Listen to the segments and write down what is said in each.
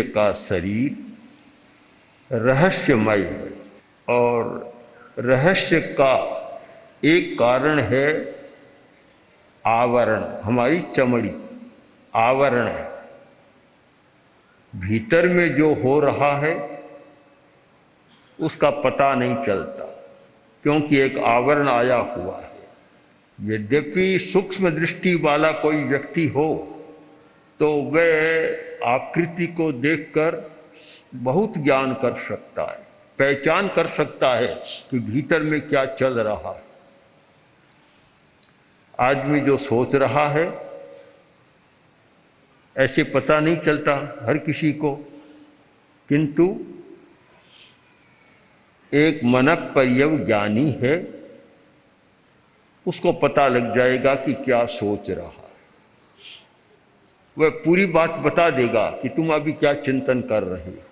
का शरीर रहस्यमय है और रहस्य का एक कारण है आवरण। हमारी चमड़ी आवरण है। भीतर में जो हो रहा है उसका पता नहीं चलता क्योंकि एक आवरण आया हुआ है। यद्यपि सूक्ष्म दृष्टि वाला कोई व्यक्ति हो तो वह आकृति को देखकर बहुत ज्ञान कर सकता है, पहचान कर सकता है कि भीतर में क्या चल रहा है। आदमी जो सोच रहा है ऐसे पता नहीं चलता हर किसी को, किंतु एक मनक पर्यव ज्ञानी है, उसको पता लग जाएगा कि क्या सोच रहा है। वह पूरी बात बता देगा कि तुम अभी क्या चिंतन कर रहे हो,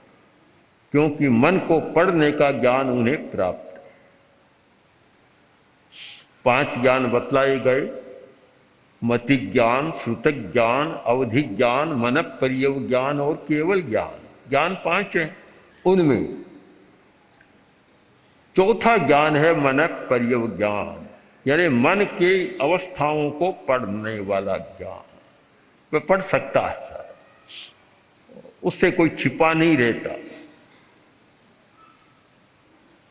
क्योंकि मन को पढ़ने का ज्ञान उन्हें प्राप्त है। 5 ज्ञान बतलाए गए: मति ज्ञान, श्रुत ज्ञान, अवधि ज्ञान, मनक पर्यव ज्ञान और केवल ज्ञान। ज्ञान 5 हैं। उनमें चौथा ज्ञान है मनक पर्यव ज्ञान, यानी मन के अवस्थाओं को पढ़ने वाला ज्ञान। वह पढ़ सकता है सारा, उससे कोई छिपा नहीं रहता।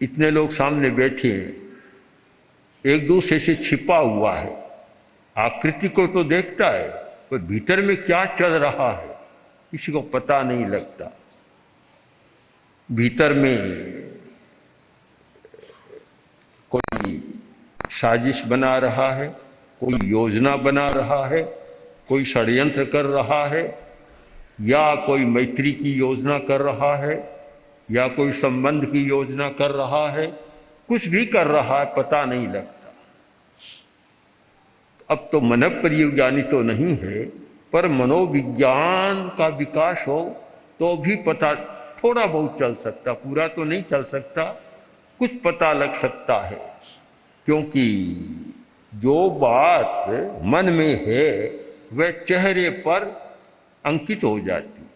इतने लोग सामने बैठे हैं, एक दूसरे से छिपा हुआ है। आकृति को तो देखता है पर भीतर में क्या चल रहा है किसी को पता नहीं लगता। भीतर में कोई साजिश बना रहा है, कोई योजना बना रहा है, कोई षड्यंत्र कर रहा है, या कोई मैत्री की योजना कर रहा है, या कोई संबंध की योजना कर रहा है। कुछ भी कर रहा है, पता नहीं लगता। अब तो मनक पर्यव ज्ञानी तो नहीं है, पर मनोविज्ञान का विकास हो तो भी पता थोड़ा बहुत चल सकता, पूरा तो नहीं चल सकता, कुछ पता लग सकता है। क्योंकि जो बात मन में है वह चेहरे पर अंकित हो जाती है।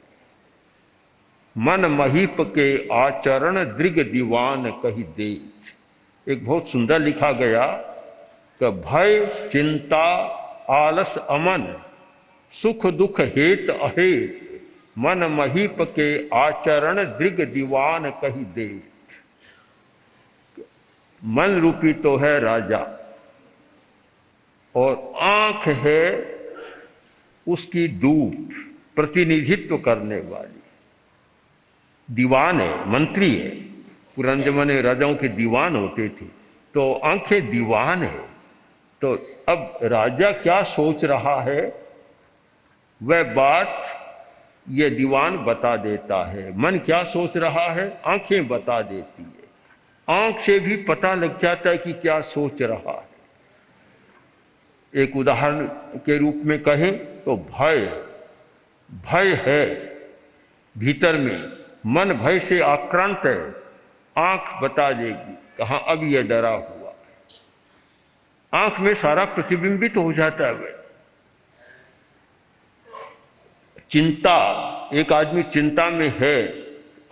मन महीप के आचरण दृग दीवान कही देख। एक बहुत सुंदर लिखा गया कि भय, चिंता, आलस, अमन, सुख दुख हेत अहेत, मन महीप के आचरण दृग दीवान कही देख। मन रूपी तो है राजा और आंख है उसकी दूत, प्रतिनिधित्व करने वाली। दीवान है, मंत्री है। पुराने जमाने राजाओं के दीवान होते थे, तो आंखें दीवान है। तो अब राजा क्या सोच रहा है वह बात ये दीवान बता देता है। मन क्या सोच रहा है आंखें बता देती है। आंख से भी पता लग जाता है कि क्या सोच रहा है। एक उदाहरण के रूप में कहें तो भय है भीतर में, मन भय से आक्रांत है, आंख बता देगी कहाँ अब यह डरा हुआ है। आंख में सारा प्रतिबिंबित हो जाता है। चिंता, एक आदमी चिंता में है,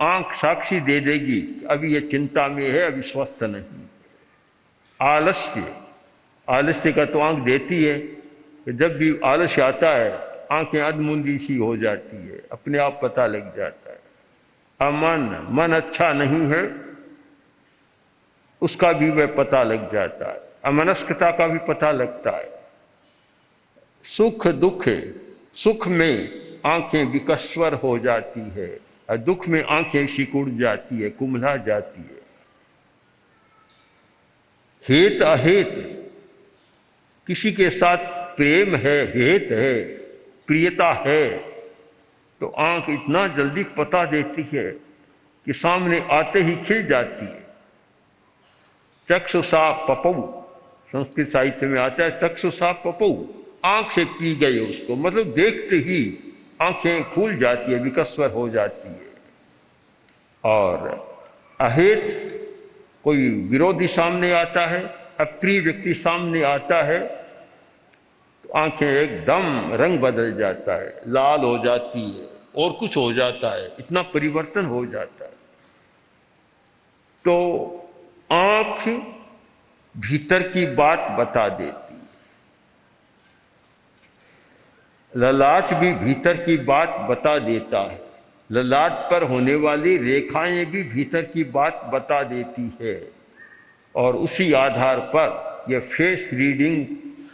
आंख साक्षी दे देगी अभी यह चिंता में है, अभी स्वस्थ नहीं। आलस्य का तो आंख देती है कि जब भी आलस्य आता है आंखें अधमुंदी सी हो जाती है, अपने आप पता लग जाता है। अमन, मन अच्छा नहीं है उसका भी वह पता लग जाता है, अमनस्कता का भी पता लगता है। सुख दुख, सुख में आंखें विकस्वर हो जाती है और दुख में आंखें सिकुड़ जाती है, कुम्हला जाती है। हेत अहेत, किसी के साथ प्रेम है, हेत है, प्रियता है, तो आंख इतना जल्दी पता देती है कि सामने आते ही खिल जाती है। चक्षुषा पपौ, संस्कृत साहित्य में आता है चक्षुषा पपौ, आंख से पी गए उसको, मतलब देखते ही आंखें खुल जाती है, विकस्वर हो जाती है। और अहेत, कोई विरोधी सामने आता है, अप्रिय व्यक्ति सामने आता है तो आंखें एकदम रंग बदल जाता है, लाल हो जाती है, और कुछ हो जाता है, इतना परिवर्तन हो जाता है। तो आंख भीतर की बात बता देती है, ललाट भी भीतर की बात बता देता है, ललाट पर होने वाली रेखाएं भी भीतर की बात बता देती है। और उसी आधार पर यह फेस रीडिंग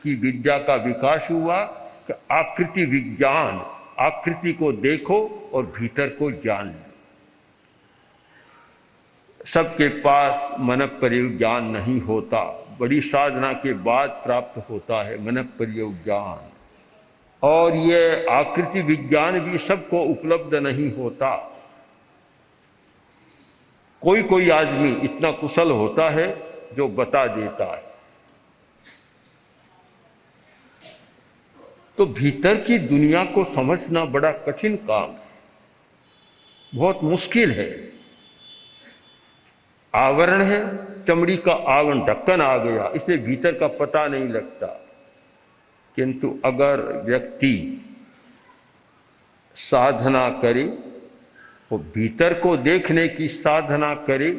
की विद्या का विकास हुआ कि आकृति विज्ञान, आकृति को देखो और भीतर को जान लो। सबके पास मन प्रयोग ज्ञान नहीं होता, बड़ी साधना के बाद प्राप्त होता है मन प्रयोग ज्ञान। और ये आकृति विज्ञान भी सबको उपलब्ध नहीं होता। कोई कोई आदमी इतना कुशल होता है जो बता देता है। तो भीतर की दुनिया को समझना बड़ा कठिन काम है, बहुत मुश्किल है। आवरण है, चमड़ी का आवरण, ढक्कन आ गया, इसे भीतर का पता नहीं लगता। किंतु अगर व्यक्ति साधना करे, वो भीतर को देखने की साधना करे,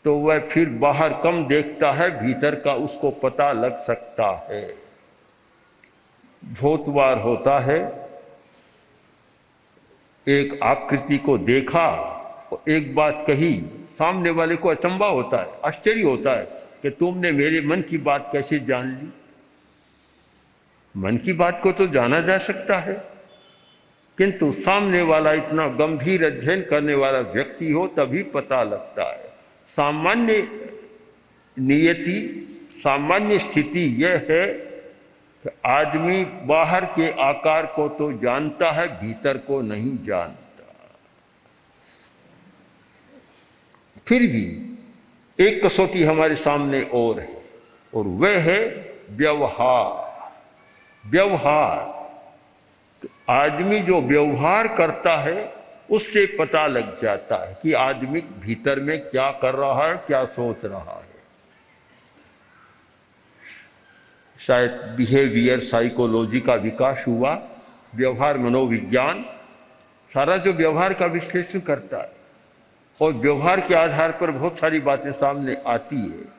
तो वह फिर बाहर कम देखता है, भीतर का उसको पता लग सकता है। बहुत बार होता है, एक आकृति को देखा और एक बात कही, सामने वाले को अचंभा होता है, आश्चर्य होता है कि तुमने मेरे मन की बात कैसे जान ली। मन की बात को तो जाना जा सकता है, किंतु सामने वाला इतना गंभीर अध्ययन करने वाला व्यक्ति हो तभी पता लगता है। सामान्य नियति, सामान्य स्थिति यह है कि आदमी बाहर के आकार को तो जानता है, भीतर को नहीं जानता। फिर भी एक कसौटी हमारे सामने और है, और वह है व्यवहार। व्यवहार, आदमी जो व्यवहार करता है उससे पता लग जाता है कि आदमी भीतर में क्या कर रहा है, क्या सोच रहा है। शायद बिहेवियर साइकोलॉजी का विकास हुआ, व्यवहार मनोविज्ञान सारा जो व्यवहार का विश्लेषण करता है, और व्यवहार के आधार पर बहुत सारी बातें सामने आती है।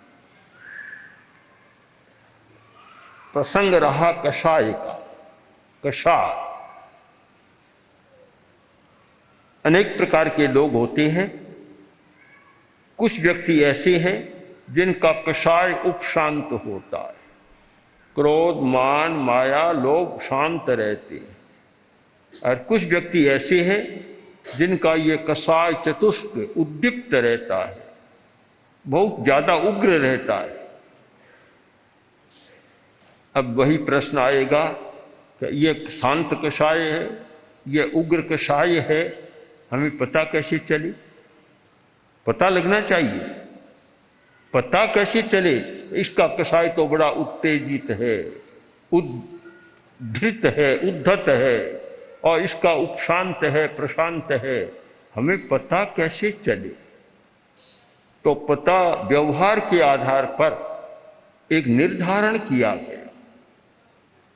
प्रसंग रहा कषाय का, कषाय, अनेक प्रकार के लोग होते हैं। कुछ व्यक्ति ऐसे हैं जिनका कषाय उपशांत होता है, क्रोध मान माया लोभ शांत रहते हैं। और कुछ व्यक्ति ऐसे हैं जिनका ये कषाय चतुष्क उद्दीप्त रहता है, बहुत ज्यादा उग्र रहता है। अब वही प्रश्न आएगा कि ये शांत कषाय है, ये उग्र कषाय है, हमें पता कैसे चले? पता लगना चाहिए। पता कैसे चले? इसका कषाय तो बड़ा उत्तेजित है, उद्धृत है, उद्धत है, और इसका उपशांत है, प्रशांत है। हमें पता कैसे चले? तो पता व्यवहार के आधार पर एक निर्धारण किया गया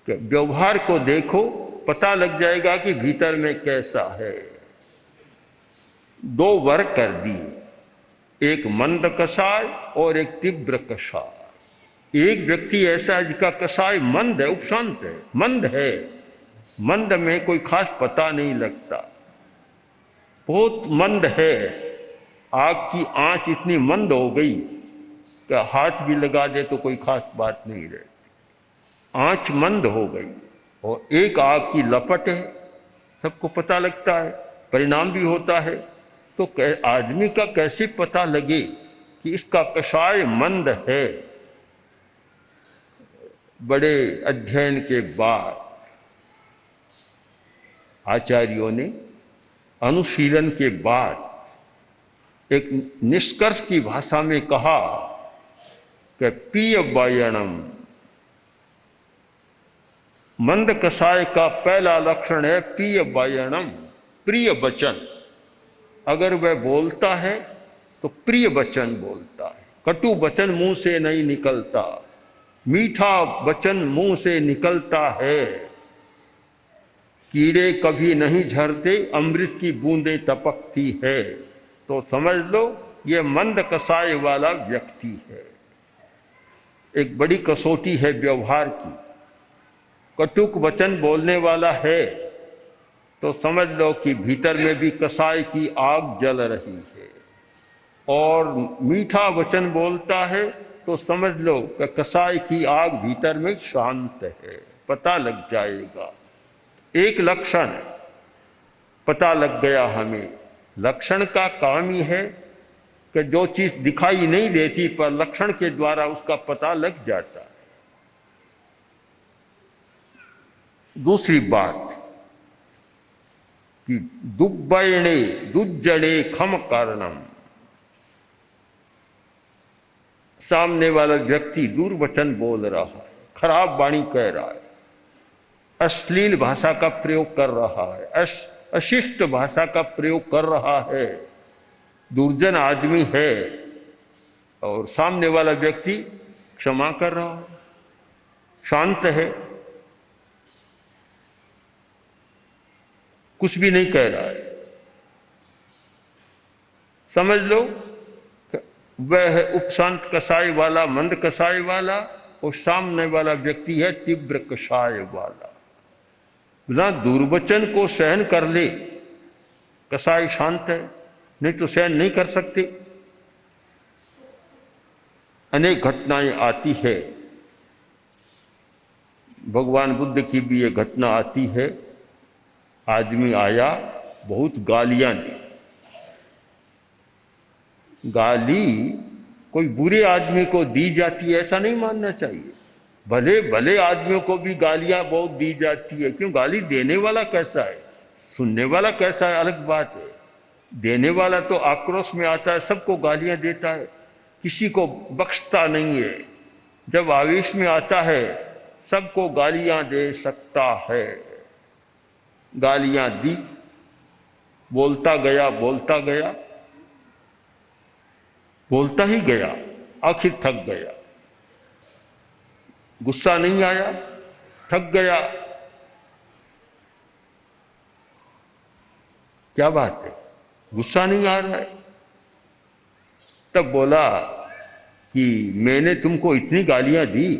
कि व्यवहार को देखो, पता लग जाएगा कि भीतर में कैसा है। दो वर्ग कर दिए, एक मंद कषाय और एक तीव्र कषाय। एक व्यक्ति ऐसा है जिसका कषाय मंद है, उपशांत है, मंद है, मंद में कोई खास पता नहीं लगता, बहुत मंद है। आग की आंच इतनी मंद हो गई कि हाथ भी लगा दे तो कोई खास बात नहीं रहती, आंच मंद हो गई। और एक आग की लपट है, सबको पता लगता है, परिणाम भी होता है। तो आदमी का कैसे पता लगे कि इसका कषाय मंद है? बड़े अध्ययन के बाद आचार्यों ने, अनुशीलन के बाद एक निष्कर्ष की भाषा में कहा कि पीय वायणम, मंद कषाय का पहला लक्षण है प्रिय वायणम, प्रिय वचन। अगर वह बोलता है तो प्रिय वचन बोलता है, कटु वचन मुंह से नहीं निकलता, मीठा वचन मुंह से निकलता है। कीड़े कभी नहीं झरते, अमृत की बूंदें टपकती है। तो समझ लो ये मंद कसाय वाला व्यक्ति है। एक बड़ी कसौटी है व्यवहार की। कटुक वचन बोलने वाला है तो समझ लो कि भीतर में भी कसाय की आग जल रही है, और मीठा वचन बोलता है तो समझ लो कि कसाय की आग भीतर में शांत है। पता लग जाएगा। एक लक्षण पता लग गया हमें। लक्षण का काम ही है कि जो चीज दिखाई नहीं देती पर लक्षण के द्वारा उसका पता लग जाता है। दूसरी बात कि दुब्बयणे दुज्जड़े खम कारणम, सामने वाला व्यक्ति दुर्वचन बोल रहा है, खराब वाणी कह रहा है, अश्लील भाषा का प्रयोग कर रहा है, अशिष्ट भाषा का प्रयोग कर रहा है, दुर्जन आदमी है, और सामने वाला व्यक्ति क्षमा कर रहा है, शांत है, कुछ भी नहीं कह रहा है। समझ लो वह है उपशांत कसाय वाला, मंद कसाय वाला, और सामने वाला व्यक्ति है तीव्र कसाय वाला। बिना दुर्वचन को सहन कर ले कसाय शांत है, नहीं तो सहन नहीं कर सकते। अनेक घटनाएं आती है, भगवान बुद्ध की भी ये घटना आती है। आदमी आया, बहुत गालियां दी। गाली कोई बुरे आदमी को दी जाती है ऐसा नहीं मानना चाहिए। भले भले आदमियों को भी गालियां बहुत दी जाती है। क्यों? गाली देने वाला कैसा है, सुनने वाला कैसा है अलग बात है। देने वाला तो आक्रोश में आता है, सबको गालियां देता है, किसी को बख्शता नहीं है। जब आवेश में आता है सबको गालियां दे सकता है। गालियां दी, बोलता गया बोलता गया, बोलता ही गया, आखिर थक गया। गुस्सा नहीं आया, थक गया। क्या बात है, गुस्सा नहीं आ रहा है? तब बोला कि मैंने तुमको इतनी गालियां दी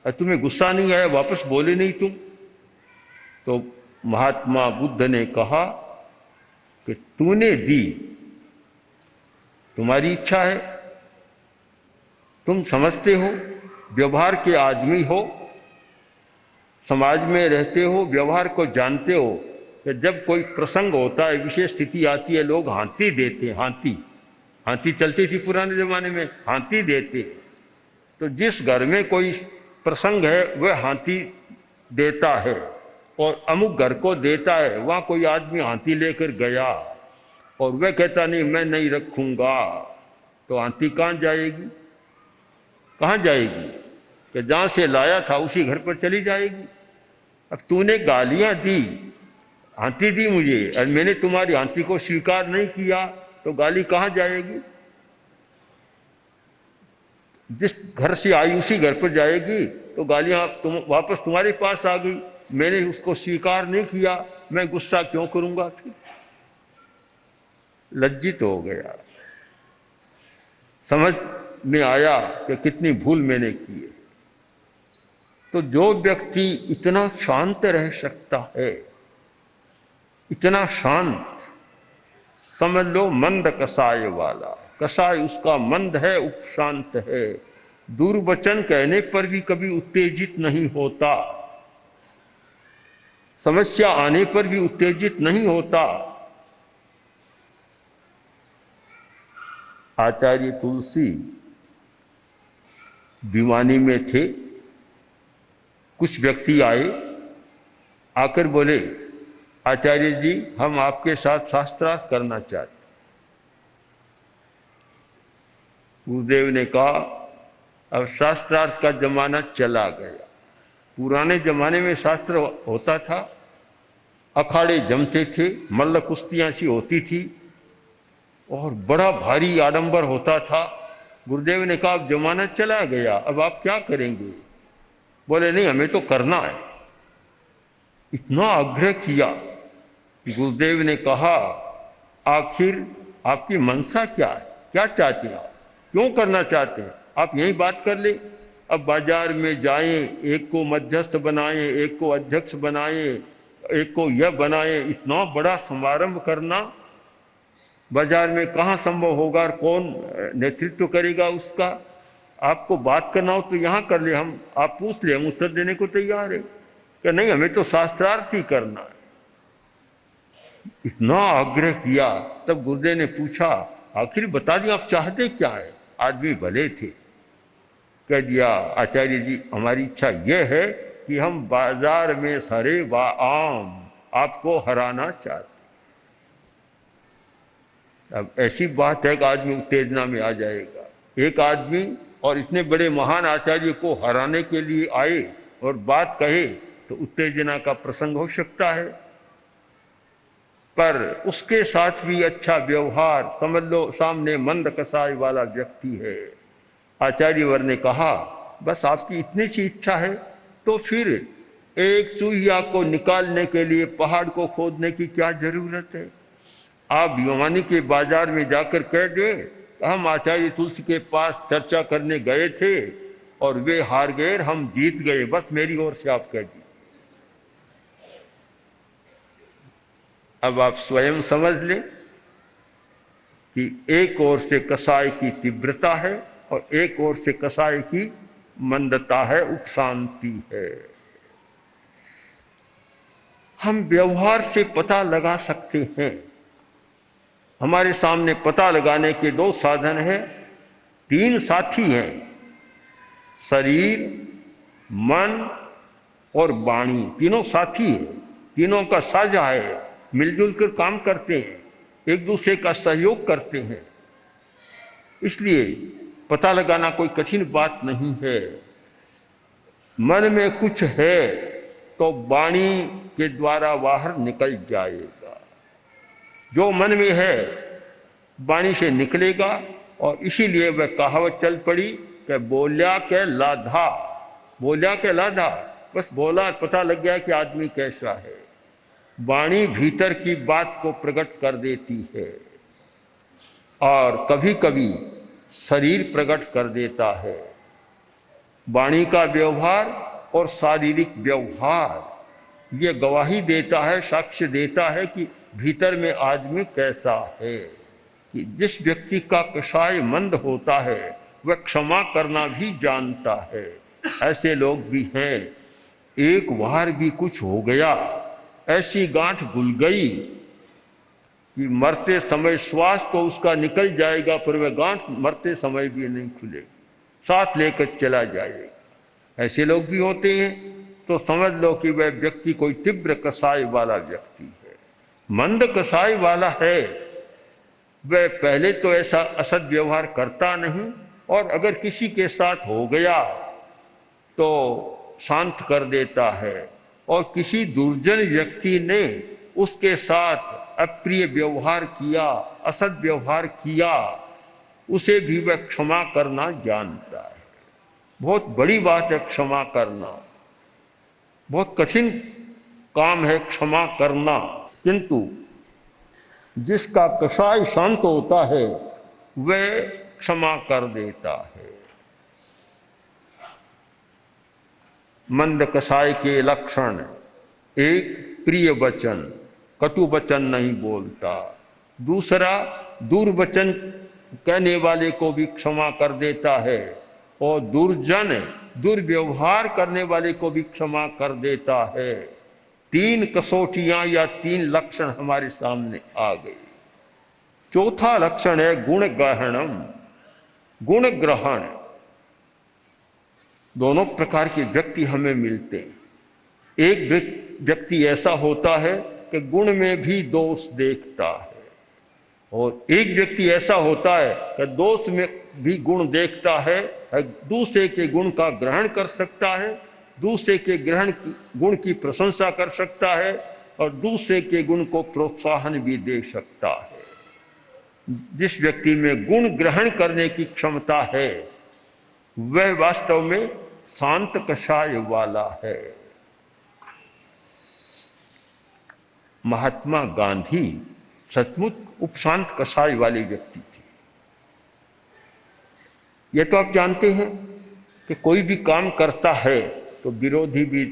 और तुम्हें गुस्सा नहीं आया, वापस बोले नहीं तुम। तो महात्मा बुद्ध ने कहा कि तूने दी, तुम्हारी इच्छा है, तुम समझते हो, व्यवहार के आदमी हो, समाज में रहते हो, व्यवहार को जानते हो कि जब कोई प्रसंग होता है, विशेष स्थिति आती है, लोग हाथी देते हैं। हाथी चलती थी पुराने जमाने में, हाथी देते। तो जिस घर में कोई प्रसंग है वह हाथी देता है, और अमुक घर को देता है। वहाँ कोई आदमी हाथी लेकर गया और वह कहता नहीं मैं नहीं रखूँगा, तो हाथी कहाँ जाएगी? कहाँ जाएगी? कि जहाँ से लाया था उसी घर पर चली जाएगी। अब तूने गालियाँ दी, हाथी दी मुझे, और मैंने तुम्हारी हाथी को स्वीकार नहीं किया, तो गाली कहाँ जाएगी? जिस घर से आई उसी घर पर जाएगी। तो गालियाँ तुम वापस तुम्हारे पास आ गई, मैंने उसको स्वीकार नहीं किया, मैं गुस्सा क्यों करूँगा? फिर लज्जित हो गया, समझ में आया कि कितनी भूल मैंने की है। तो जो व्यक्ति इतना शांत रह सकता है, इतना शांत, समझ लो मंद कसाय वाला। कसाय उसका मंद है, उपशांत है, दुर्वचन कहने पर भी कभी उत्तेजित नहीं होता, समस्या आने पर भी उत्तेजित नहीं होता। आचार्य तुलसी भिवानी में थे। कुछ व्यक्ति आए, आकर बोले आचार्य जी हम आपके साथ शास्त्रार्थ करना चाहते। गुरुदेव ने कहा अब शास्त्रार्थ का जमाना चला गया। पुराने जमाने में शास्त्र होता था, अखाड़े जमते थे, मल्ल कुश्तियाँ सी होती थी और बड़ा भारी आडंबर होता था। गुरुदेव ने कहा अब जमाना चला गया, अब आप क्या करेंगे? बोले नहीं हमें तो करना है। इतना आग्रह किया। गुरुदेव ने कहा, आखिर आपकी मनसा क्या है, क्या चाहते हैं आप, क्यों करना चाहते हैं, आप यही बात कर ले। अब बाजार में जाएं, एक को मध्यस्थ बनाएं, एक को अध्यक्ष बनाएं, एक को यह बनाएं, इतना बड़ा समारंभ करना बाजार में कहाँ संभव होगा और कौन नेतृत्व करेगा उसका। आपको बात करना हो तो यहाँ कर ले, हम आप पूछ ले, हम उत्तर देने को तैयार है। कि नहीं, हमें तो शास्त्रार्थ ही करना है। इतना आग्रह किया। तब गुरुदेव ने पूछा, आखिर बता दिया आप चाहते क्या है। आदमी भले थे, कह दिया, आचार्य जी हमारी इच्छा यह है कि हम बाजार में सरे व आम आपको हराना चाहते। अब ऐसी बात है कि आदमी उत्तेजना में आ जाएगा। एक आदमी और इतने बड़े महान आचार्य को हराने के लिए आए और बात कहे तो उत्तेजना का प्रसंग हो सकता है। पर उसके साथ भी अच्छा व्यवहार, समझ लो सामने मंद कसाई वाला व्यक्ति है। आचार्य वर ने कहा, बस आपकी इतनी सी इच्छा है तो फिर एक चूहिया को निकालने के लिए पहाड़ को खोदने की क्या जरूरत है। आप भिवानी के बाजार में जाकर कह दें, हम आचार्य तुलसी के पास चर्चा करने गए थे और वे हार गए, हम जीत गए, बस मेरी ओर से आप कह दीजिए। अब आप स्वयं समझ लें कि एक ओर से कसाई की तीव्रता है और एक ओर से कसाई की मंदता है, उपशांति है। हम व्यवहार से पता लगा सकते हैं। हमारे सामने पता लगाने के दो साधन हैं, तीन साथी हैं, शरीर, मन और वाणी। तीनों साथी है, तीनों का साझा है, मिलजुल कर काम करते हैं, एक दूसरे का सहयोग करते हैं। इसलिए पता लगाना कोई कठिन बात नहीं है। मन में कुछ है तो वाणी के द्वारा बाहर निकल जाएगा। जो मन में है वाणी से निकलेगा। और इसीलिए वह कहावत चल पड़ी कि बोल्या के लाधा, बोल्या के लाधा, बस बोला पता लग गया कि आदमी कैसा है। वाणी भीतर की बात को प्रकट कर देती है और कभी कभी शरीर प्रकट कर देता है। वाणी का व्यवहार और शारीरिक व्यवहार ये गवाही देता है, साक्ष्य देता है कि भीतर में आदमी कैसा है। कि जिस व्यक्ति का कषाय मंद होता है वह क्षमा करना भी जानता है। ऐसे लोग भी हैं। एक बार भी कुछ हो गया, ऐसी गांठ घुल गई कि मरते समय श्वास तो उसका निकल जाएगा पर वह गांठ मरते समय भी नहीं खुलेगी, साथ लेकर चला जाएगा। ऐसे लोग भी होते हैं। तो समझ लो कि वह व्यक्ति कोई तीव्र कसाई वाला व्यक्ति है। मंद कसाई वाला है, वह पहले तो ऐसा असद व्यवहार करता नहीं और अगर किसी के साथ हो गया तो शांत कर देता है। और किसी दुर्जन व्यक्ति ने उसके साथ अप्रिय व्यवहार किया, असद व्यवहार किया, उसे भी वह क्षमा करना जानता है। बहुत बड़ी बात है क्षमा करना, बहुत कठिन काम है क्षमा करना। किंतु जिसका कसाई शांत होता है वह क्षमा कर देता है। मंद कसाई के लक्षण, एक प्रिय वचन, कटु वचन नहीं बोलता। दूसरा दुर्वचन कहने वाले को भी क्षमा कर देता है और दुर्जन दुर्व्यवहार करने वाले को भी क्षमा कर देता है। तीन कसौटियां या तीन लक्षण हमारे सामने आ गए। चौथा लक्षण है गुण ग्रहणम, गुण ग्रहण। दोनों प्रकार के व्यक्ति हमें मिलते हैं। एक व्यक्ति ऐसा होता है कि गुण में भी दोष देखता है और एक व्यक्ति ऐसा होता है कि दोष में भी गुण देखता है, दूसरे के गुण का ग्रहण कर सकता है, दूसरे के गुण की प्रशंसा कर सकता है और दूसरे के गुण को प्रोत्साहन भी दे सकता है। जिस व्यक्ति में गुण ग्रहण करने की क्षमता है वह वास्तव में शांत कषाय वाला है। महात्मा गांधी सचमुच उपशांत कसाई वाले व्यक्ति थे। ये तो आप जानते हैं कि कोई भी काम करता है तो विरोधी भी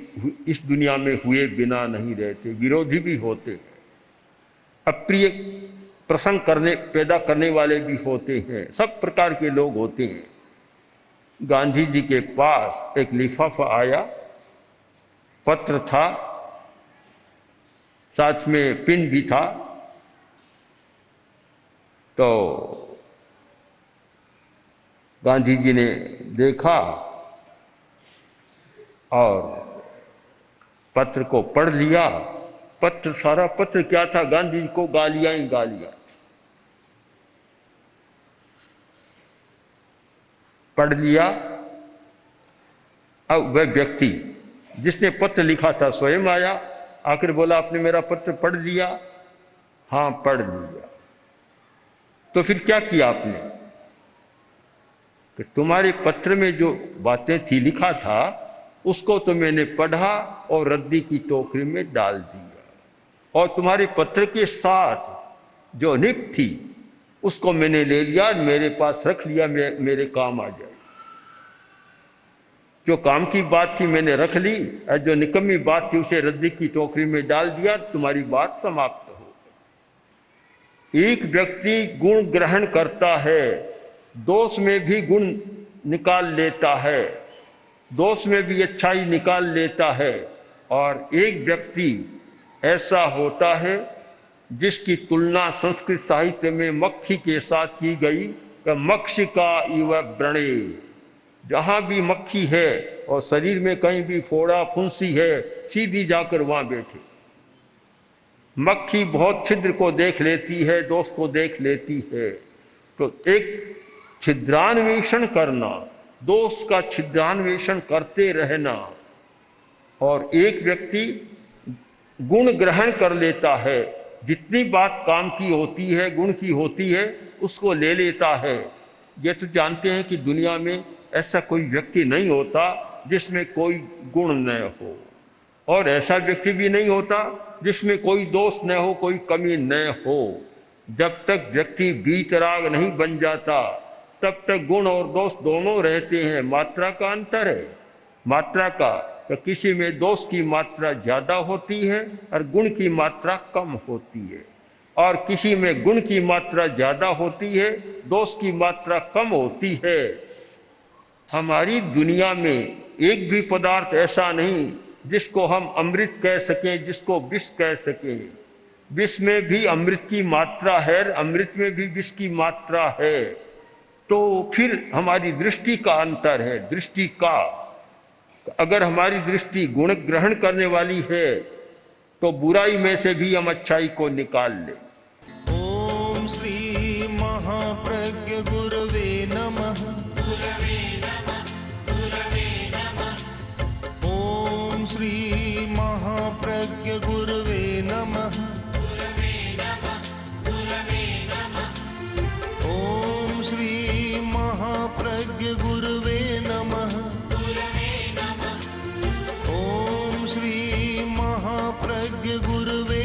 इस दुनिया में हुए बिना नहीं रहते, विरोधी भी होते हैं, अप्रिय प्रसंग पैदा करने वाले भी होते हैं, सब प्रकार के लोग होते हैं। गांधी जी के पास एक लिफाफा आया, पत्र था, साथ में पिन भी था। तो गांधी जी ने देखा और पत्र को पढ़ लिया। सारा पत्र क्या था, गांधी जी को गालियां ही गालियां। पढ़ लिया। अब वह व्यक्ति जिसने पत्र लिखा था स्वयं आया, आखिर बोला आपने मेरा पत्र पढ़ लिया? हाँ पढ़ लिया। तो फिर क्या किया आपने? कि तुम्हारे पत्र में जो बातें थी, लिखा था, उसको तो मैंने पढ़ा और रद्दी की टोकरी में डाल दिया, और तुम्हारे पत्र के साथ जो निब थी उसको मैंने ले लिया, मेरे पास रख लिया, मेरे काम आ जाए। जो काम की बात थी मैंने रख ली, और जो निकम्मी बात थी उसे रद्दी की टोकरी में डाल दिया, तुम्हारी बात समाप्त हो गई। एक व्यक्ति गुण ग्रहण करता है, दोष में भी गुण निकाल लेता है, दोष में भी अच्छाई निकाल लेता है। और एक व्यक्ति ऐसा होता है जिसकी तुलना संस्कृत साहित्य में मक्खी के साथ की गई कि मक्षिका इव व्रणे। जहाँ भी मक्खी है और शरीर में कहीं भी फोड़ा फुंसी है, सीधी जाकर वहाँ बैठे। मक्खी बहुत छिद्र को देख लेती है, दोष को देख लेती है। तो एक छिद्रान्वेषण करना, दोष का छिद्रान्वेषण करते रहना, और एक व्यक्ति गुण ग्रहण कर लेता है, जितनी बात काम की होती है, गुण की होती है, उसको ले लेता है। ये तो जानते हैं कि दुनिया में ऐसा कोई व्यक्ति नहीं होता जिसमें कोई गुण न हो, और ऐसा व्यक्ति भी नहीं होता जिसमें कोई दोष न हो, कोई कमी न हो। जब तक व्यक्ति वीतराग नहीं बन जाता तब तक गुण और दोष दोनों रहते हैं। मात्रा का अंतर है, मात्रा का, तो किसी में दोष की मात्रा ज़्यादा होती है और गुण की मात्रा कम होती है, और किसी में गुण की मात्रा ज़्यादा होती है, दोष की मात्रा कम होती है। हमारी दुनिया में एक भी पदार्थ ऐसा नहीं जिसको हम अमृत कह सकें, जिसको विष कह सकें। विष में भी अमृत की मात्रा है, अमृत में भी विष की मात्रा है। तो फिर हमारी दृष्टि का अंतर है, दृष्टि का। अगर हमारी दृष्टि गुण ग्रहण करने वाली है तो बुराई में से भी हम अच्छाई को निकाल लें। ओम श्री महाप्रज्ञ गुरवे नमः। ओम श्री महाप्रज्ञ गुरवे नमः। ओम श्री महाप्रज्ञ गुरवे नमः। ओम श्री महाप्रज्ञ गुरवे